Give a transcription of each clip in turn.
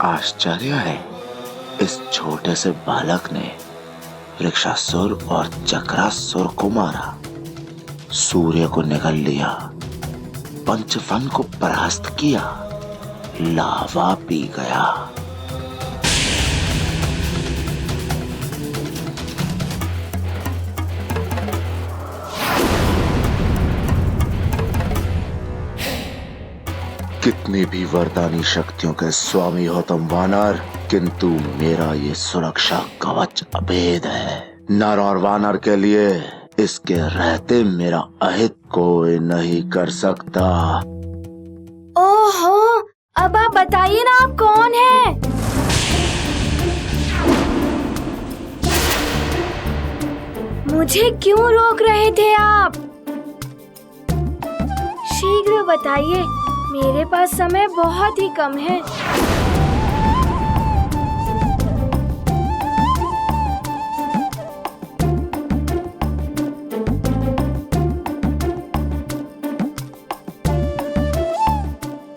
आश्चर्य है, इस छोटे से बालक ने वृक्षासुर और चक्रासुर को मारा, सूर्य को निगल लिया, पंचफन को परास्त किया, लावा पी गया। कितनी भी वरदानी शक्तियों के स्वामी हो तुम वानर, किंतु मेरा ये सुरक्षा कवच अभेद है। नर और वानर के लिए इसके रहते मेरा अहित कोई नहीं कर सकता। ओहो, अब आप बताइए ना, आप कौन हैं? मुझे क्यों रोक रहे थे आप? शीघ्र बताइए, मेरे पास समय बहुत ही कम है।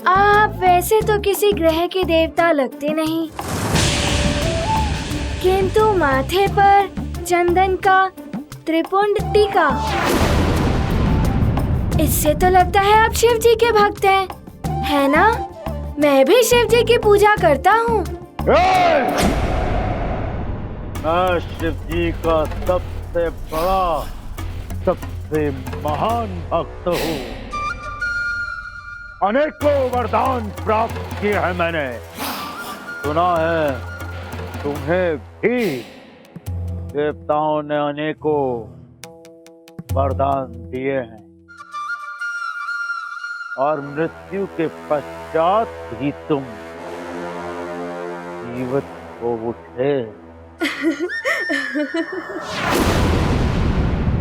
आप वैसे तो किसी ग्रह के देवता लगते नहीं, किंतु माथे पर चंदन का त्रिपुंड टीका, इससे तो लगता है आप शिव जी के भक्त हैं, है ना? मैं भी शिव जी की पूजा करता हूँ। मैं शिव जी का सबसे बड़ा, सबसे महान भक्त हूँ। अनेकों वरदान प्राप्त किए हैं मैंने। सुना है तुम्हें भी देवताओं ने अनेकों वरदान दिए हैं, और मृत्यु के पश्चात भी तुम जीवित हो उठे।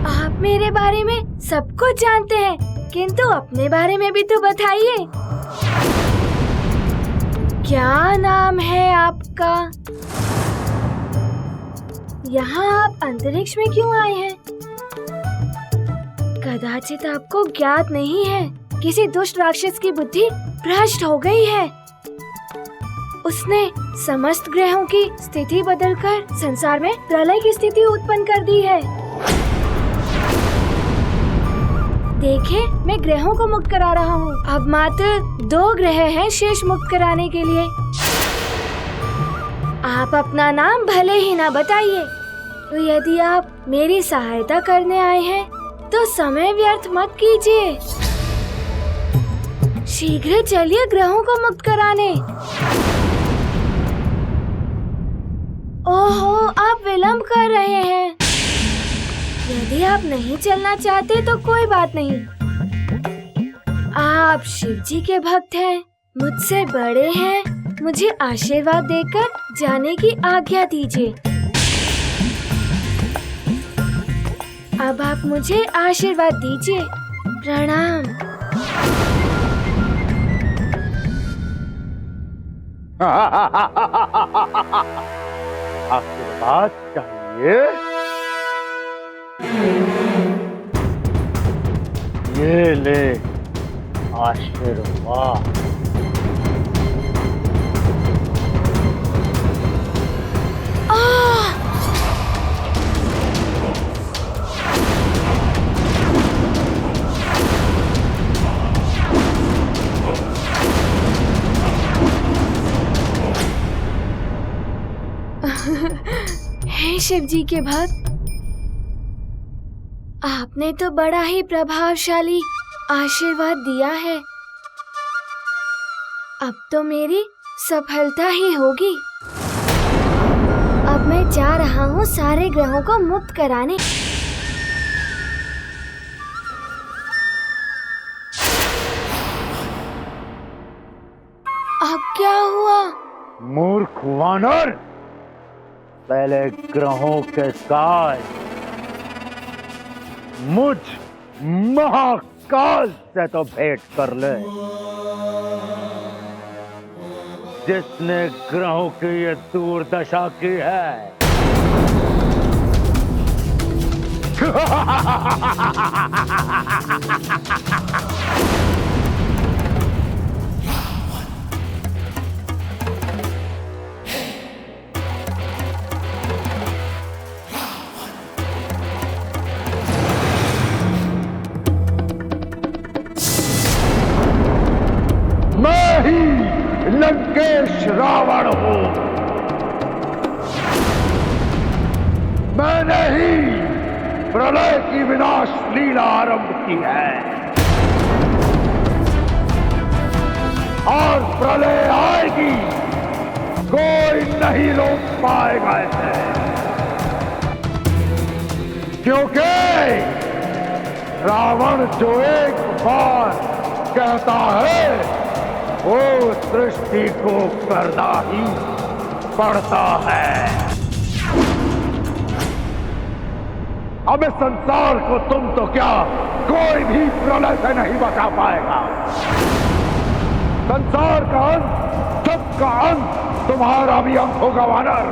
आप मेरे बारे में सब कुछ जानते हैं, किंतु अपने बारे में भी तो बताइए। क्या नाम है आपका? यहाँ आप अंतरिक्ष में क्यों आए हैं? कदाचित आपको ज्ञात नहीं है, किसी दुष्ट राक्षस की बुद्धि भ्रष्ट हो गई है। उसने समस्त ग्रहों की स्थिति बदलकर संसार में प्रलय की स्थिति उत्पन्न कर दी है। देखिए, मैं ग्रहों को मुक्त करा रहा हूँ। अब मात्र 2 ग्रह हैं शेष मुक्त कराने के लिए। आप अपना नाम भले ही ना बताइए, तो यदि आप मेरी सहायता करने आए हैं तो समय व्यर्थ मत कीजिए। शीघ्र चलिए ग्रहों को मुक्त कराने। ओहो, आप विलंब कर रहे हैं। यदि आप नहीं चलना चाहते तो कोई बात नहीं। आप शिव जी के भक्त हैं, मुझसे बड़े हैं, मुझे आशीर्वाद देकर जाने की आज्ञा दीजिए। अब आप मुझे आशीर्वाद दीजिए। प्रणाम। आशीर्वाद चाहिए? ये ले आशीर्वाद। हे शिव जी के भक्त, आपने तो बड़ा ही प्रभावशाली आशीर्वाद दिया है। अब तो मेरी सफलता ही होगी। अब मैं जा रहा हूँ सारे ग्रहों को मुक्त कराने। अब क्या हुआ? मूर्ख वानर, पहले ग्रहों के साथ मुझ महाकाल से तो भेंट कर ले, जिसने ग्रहों की ये दुर्दशा की है। ही लंकेश रावण हूं। मैंने ही प्रलय की विनाश लीला आरंभ की है और प्रलय आएगी, कोई नहीं रोक पाएगा इसे, क्योंकि रावण जो एक बार कहता है वो सृष्टि को करना ही पड़ता है। अब इस संसार को तुम तो क्या, कोई भी प्रलय से नहीं बचा पाएगा। संसार का अंत, सबका अंत तुम्हारा भी अंत होगा वानर।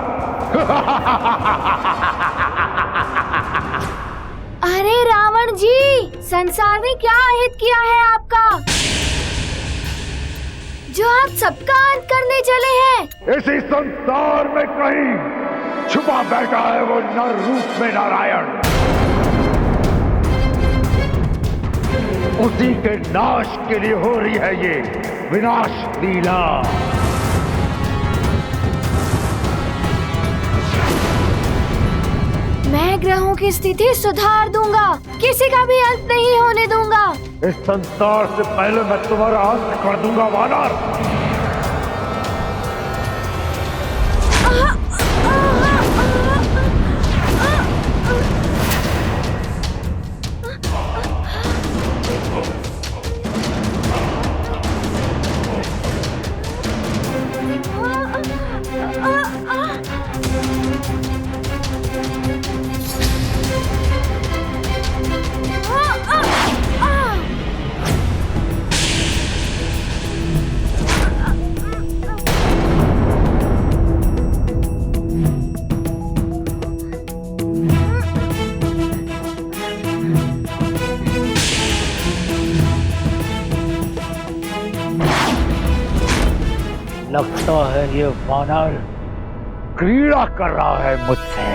अरे रावण जी, संसार ने क्या अहित किया है आपका, जो आप सबका अंत करने चले हैं? इसी संसार में कहीं छुपा बैठा है वो नर रूप में नारायण। उसी के नाश के लिए हो रही है ये विनाश लीला। मैं ग्रहों की स्थिति सुधार दूंगा, किसी का भी अंत नहीं होने दूंगा। इस संसार से पहले मैं तुम्हारा अंत कर दूंगा वानर। लगता है ये वानर क्रीड़ा कर रहा है मुझसे।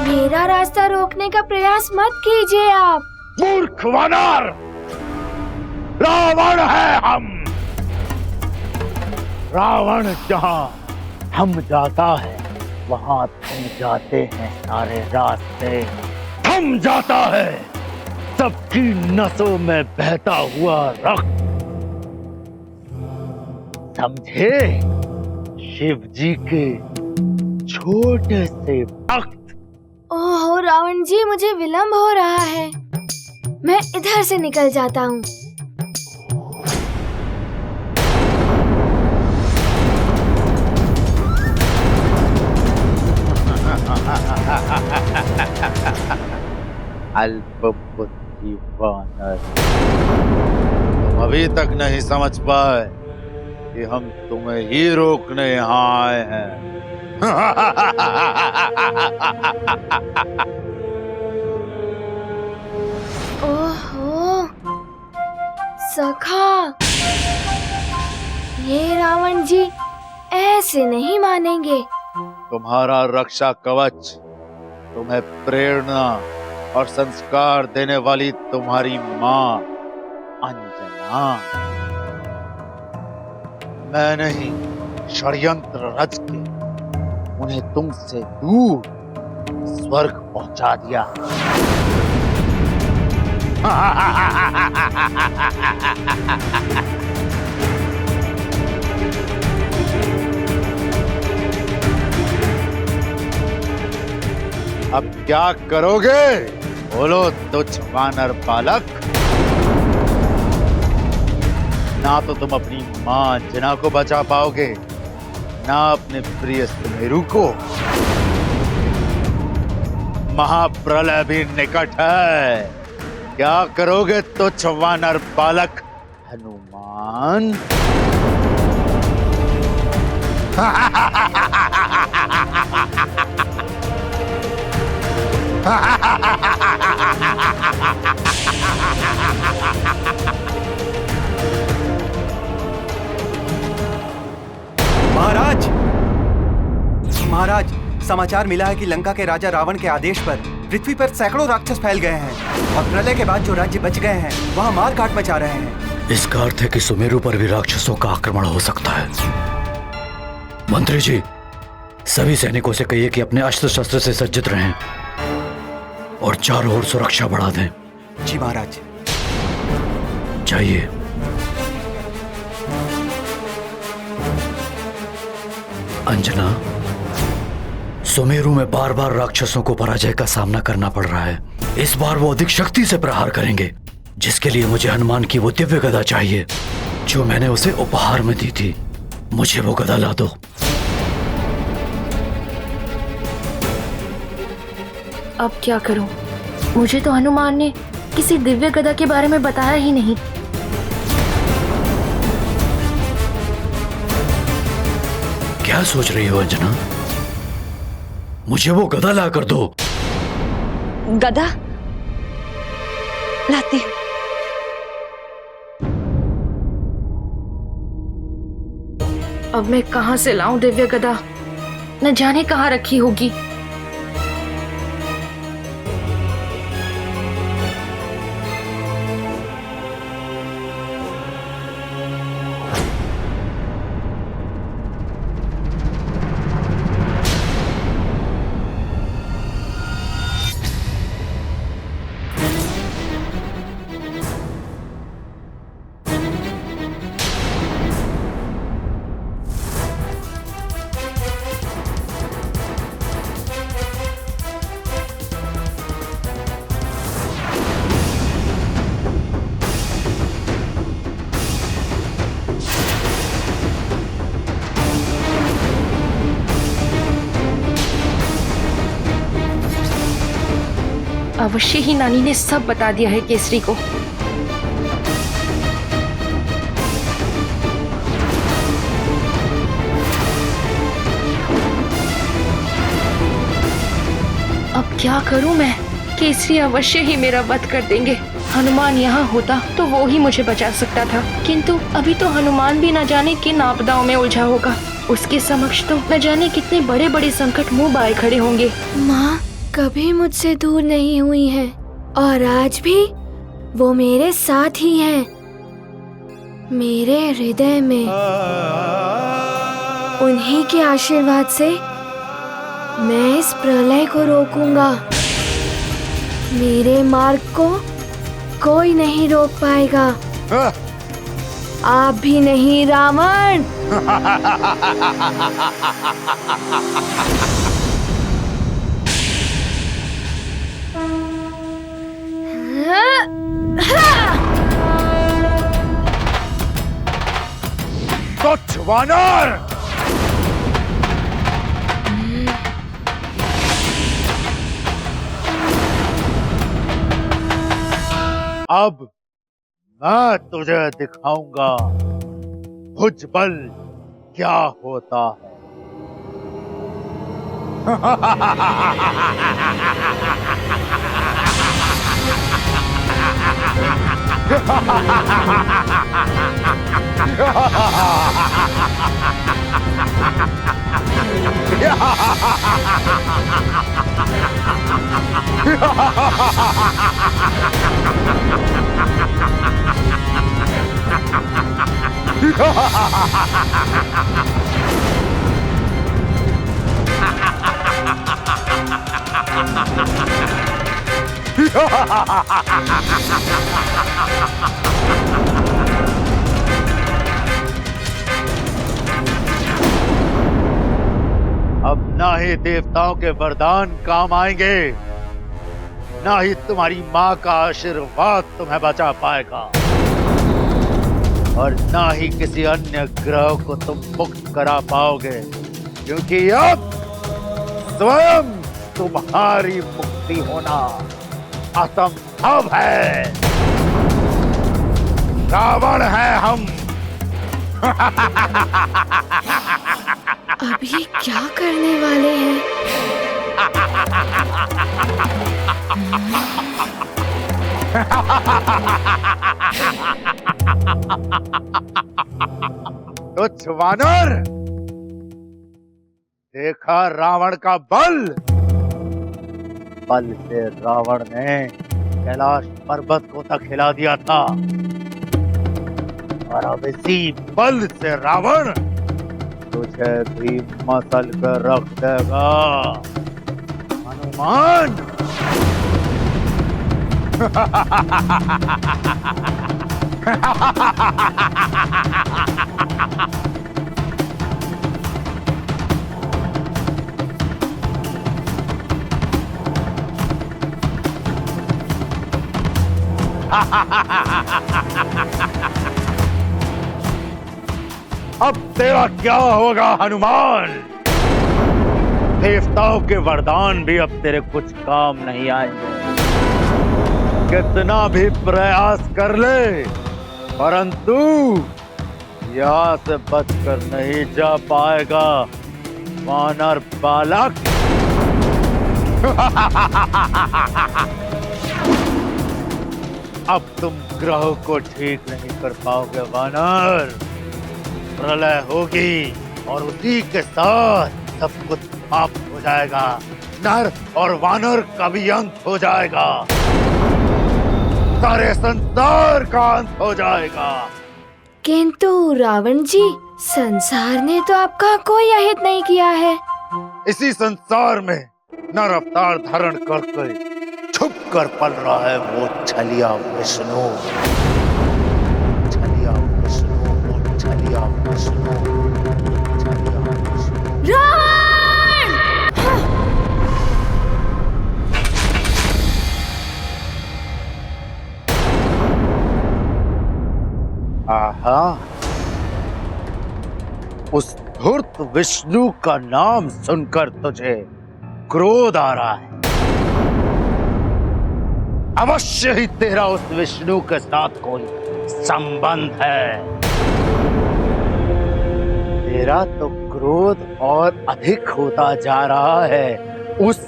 मेरा रास्ता रोकने का प्रयास मत कीजिए आप। मूर्ख वानर, रावण है हम। रावण जहां हम जाता है वहां थम जाते हैं सारे रास्ते, थम जाता है सबकी नसों में बहता हुआ रक्त। समझे, शिव जी के छोटे से भक्त। ओहो रावण जी, मुझे विलंब हो रहा है, मैं इधर से निकल जाता हूँ। अल्प बुद्धि वानर, तुम अभी तक नहीं समझ पाए कि हम तुम्हें ही रोकने यहाँ आए हैं। ओहो सखा, ये रावण जी ऐसे नहीं मानेंगे। तुम्हारा रक्षा कवच, तुम्हें प्रेरणा और संस्कार देने वाली तुम्हारी माँ अंजना, मैं नहीं, षड्यंत्र रच के उन्हें तुमसे दूर स्वर्ग पहुंचा दिया। अब क्या करोगे? बोलो तुच्छ वानर बालक। ना तो तुम अपनी मां अंजना को बचा पाओगे, ना अपने प्रिय सुमेरु को। महाप्रलय भी निकट है, क्या करोगे तुच्छ वानर बालक हनुमान? महाराज, महाराज, समाचार मिला है कि लंका के राजा रावण के आदेश पर पृथ्वी पर सैकड़ों राक्षस फैल गए हैं और प्रलय के बाद जो राज्य बच गए हैं वहां मार काट मचा रहे हैं। इसका अर्थ है कि सुमेरु पर भी राक्षसों का आक्रमण हो सकता है। मंत्री जी, सभी सैनिकों से कहिए कि अपने अस्त्र शस्त्र से सज्जित रहें और चारों ओर सुरक्षा बढ़ा दें। जी महाराज। जाइए। अंजना, सुमेरु में बार बार राक्षसों को पराजय का सामना करना पड़ रहा है। इस बार वो अधिक शक्ति से प्रहार करेंगे, जिसके लिए मुझे हनुमान की वो दिव्य गदा चाहिए जो मैंने उसे उपहार में दी थी। मुझे वो गदा ला दो। अब क्या करूं? मुझे तो हनुमान ने किसी दिव्य गदा के बारे में बताया ही नहीं। क्या सोच रही हो अंजना? मुझे वो गदा ला कर दो। गदा लाती हूं। अब मैं कहां से लाऊं दिव्य गदा? न जाने कहां रखी होगी। अवश्य ही नानी ने सब बता दिया है केसरी को। अब क्या करूं मैं? केसरी अवश्य ही मेरा वध कर देंगे। हनुमान यहाँ होता तो वो ही मुझे बचा सकता था, किंतु अभी तो हनुमान भी न जाने किन आपदाओं में उलझा होगा। उसके समक्ष तो न जाने कितने बड़े बड़े संकट मुंह बाए खड़े होंगे। माँ कभी मुझसे दूर नहीं हुई है और आज भी वो मेरे साथ ही हैं, मेरे हृदय में। उन्हीं के आशीर्वाद से मैं इस प्रलय को रोकूंगा। मेरे मार्ग को कोई नहीं रोक पाएगा, आप भी नहीं रावण। तुच्छ वानर! अब मैं तुझे दिखाऊंगा भुजबल क्या होता है। अब ना ही देवताओं के वरदान काम आएंगे, ना ही तुम्हारी माँ का आशीर्वाद तुम्हें बचा पाएगा, और ना ही किसी अन्य ग्रह को तुम मुक्त करा पाओगे, क्योंकि अब स्वयं तुम्हारी मुक्ति होना असंभव है। रावण है हम। अब ये क्या करने वाले हैं? तुच्छ वानर, देखा रावण का बल। बल से रावण ने कैलाश पर्वत को तक हिला दिया था, और अब इसी बल से रावण तुझे भी मसल कर रख देगा हनुमान। अब तेरा क्या होगा हनुमान? देवताओं के वरदान भी अब तेरे कुछ काम नहीं आएंगे। कितना भी प्रयास कर ले, परंतु यहाँ से बचकर नहीं जा पाएगा वानर बालक। अब तुम ग्रहों को ठीक नहीं कर पाओगे वानर। प्रलय होगी और उसी के साथ सब कुछ समाप्त हो जाएगा। नर और वानर का भी अंत हो जाएगा, सारे संसार का अंत हो जाएगा। किंतु रावण जी, संसार ने तो आपका कोई अहित नहीं किया है। इसी संसार में नर अवतार धारण करके छुप कर पल रहा है वो छलिया विष्णु। छलिया विष्णु, वो छलिया विष्णु, छलिया विष्णु। रावण! आहा, उस धूर्त विष्णु का नाम सुनकर तुझे क्रोध आ रहा है। अवश्य ही तेरा उस विष्णु के साथ कोई संबंध है। तेरा तो क्रोध और अधिक होता जा रहा है उस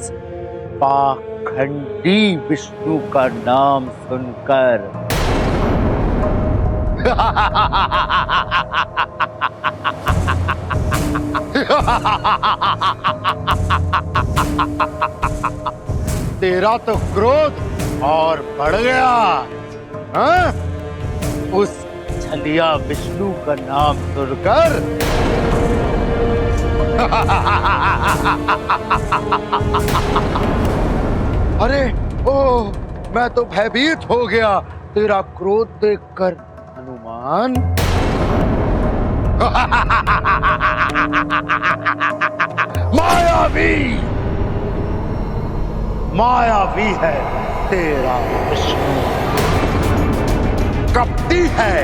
पाखंडी विष्णु का नाम सुनकर। तेरा तो क्रोध और बढ़ गया, हाँ? उस छलिया विष्णु का नाम सुनकर। अरे ओ, मैं तो भयभीत हो गया तेरा क्रोध देखकर हनुमान। मायावी, मायावी है तेरा विष्णु, कपटी है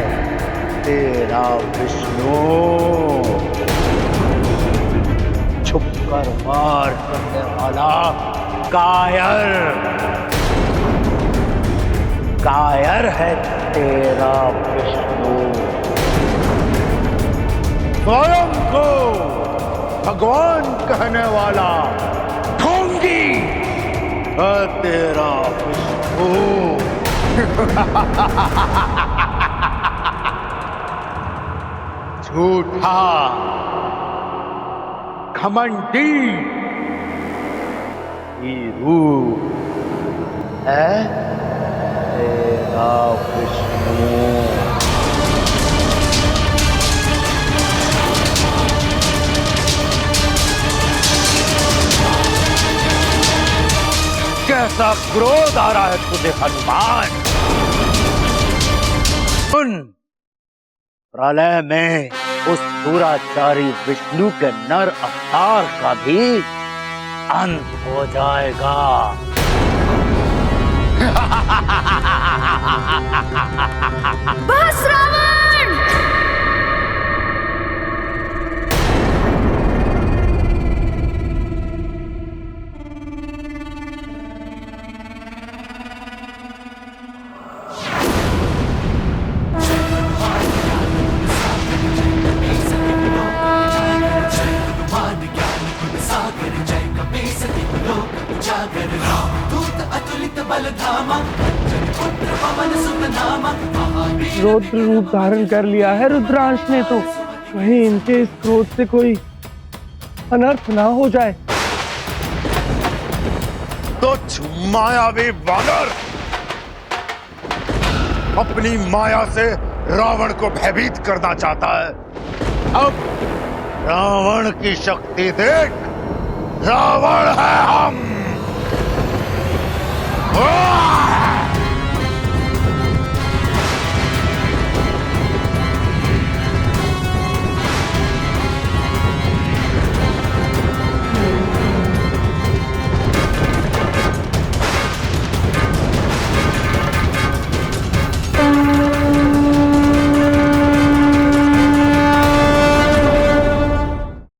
तेरा विष्णु, छुपकर वार करने वाला कायर, कायर है तेरा विष्णु। स्वयं को भगवान कहने वाला ढोंगी है तेरा विष्णु। झूठा, घमंडी रूप है तेरा विष्णु। कैसा क्रोध आ रहा है तुझे हनुमान? सुन, प्रलय में उस दुराचारी विष्णु के नर अवतार का भी अंत हो जाएगा। बस रावण! सागर जय कपी सती बोलो। रौद्र रूप धारण कर लिया है रुद्रांश ने, तो कहीं इनके इस क्रोध से कोई अनर्थ ना हो जाए। तुच्छ मायावी वानर, अपनी माया से रावण को भयभीत करना चाहता है। अब रावण की शक्ति देख, रावण है हम।